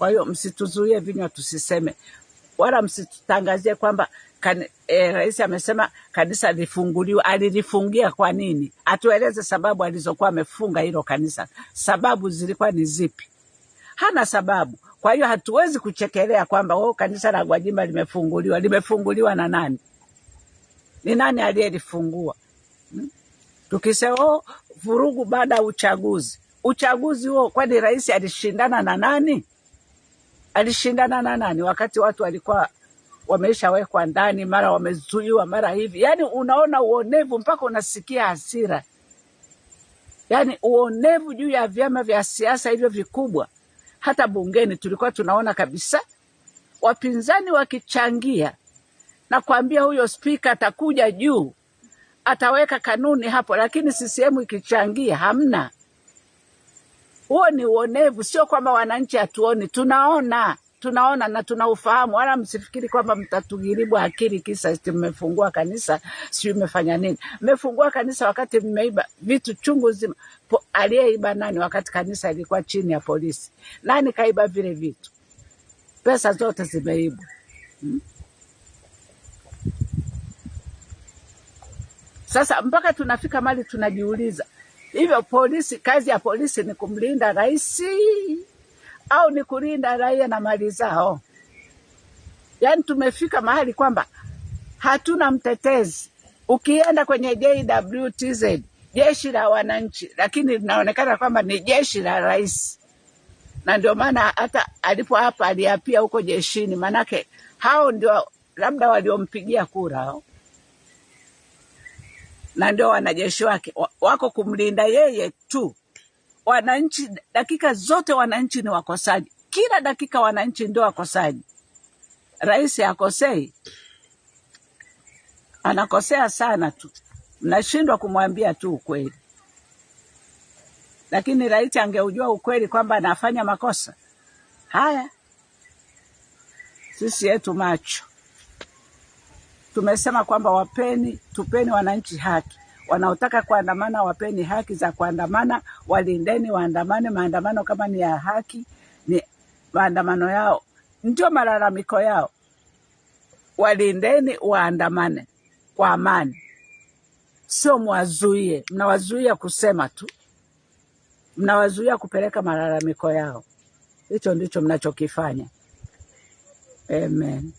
Kwa hiyo msituzuie vinywa tusiseme, wala msitutangazie kwamba rais amesema kanisa lifunguliwe. Alilifungia kwa nini? Atueleze sababu alizokuwa amefunga hilo kanisa. Sababu zilikuwa ni zipi? Hana sababu. Kwa hiyo hatuwezi kuchekelea kwamba kanisa la Gwajima limefunguliwa. Limefunguliwa na nani? Ni nani aliyelifungua? Tukisema vurugu baada ya uchaguzi. Uchaguzi huo kwani rais alishindana na nani? Alishindana na nani wakati watu walikuwa wameshawekwa ndani, mara wamezuiwa, mara hivi? Yaani unaona uonevu mpaka unasikia hasira. Yaani uonevu juu ya vyama vya siasa hivyo vikubwa. Hata bungeni tulikuwa tunaona kabisa wapinzani wakichangia na kuambia huyo spika atakuja juu, ataweka kanuni hapo, lakini CCM ikichangia hamna. Huo ni uonevu, sio kwamba wananchi hatuoni, tunaona na tunaufahamu. Wala msifikiri kwamba mtatugiribu akili kisa mmefungua kanisa, sio mmefanya nini. Mmefungua kanisa wakati mmeiba vitu chungu zima. Aliyeiba nani wakati kanisa ilikuwa chini ya polisi? Nani kaiba vile vitu? Pesa zote zimeibwa. Sasa mpaka tunafika mali tunajiuliza, hivyo polisi, kazi ya polisi ni kumlinda rais au ni kulinda raia na mali zao? Yaani tumefika mahali kwamba hatuna mtetezi. Ukienda kwenye JWTZ, jeshi la wananchi, lakini linaonekana kwamba ni jeshi la rais. Na ndio maana hata alipo hapa aliapia huko jeshini, manake hao ndio labda waliompigia kura hao. Na ndio wanajeshi wake wako kumlinda yeye tu. Wananchi dakika zote wananchi ni wakosaji. Kila dakika wananchi ndio wakosaji. Rais akosei. Anakosea sana tu. Mnashindwa kumwambia tu ukweli. Lakini rais angeujua ukweli kwamba anafanya makosa. Haya. Sisi yetu macho. Tumesema kwamba tupeni wananchi haki. Wanaotaka kuandamana wapeni haki za kuandamana, walindeni waandamane. Maandamano kama ni ya haki, ni maandamano yao, ndio malalamiko yao. Walindeni waandamane kwa amani. Sio mwazuie, mnawazuia kusema tu. Mnawazuia kupeleka malalamiko yao. Hicho ndicho mnachokifanya. Amen.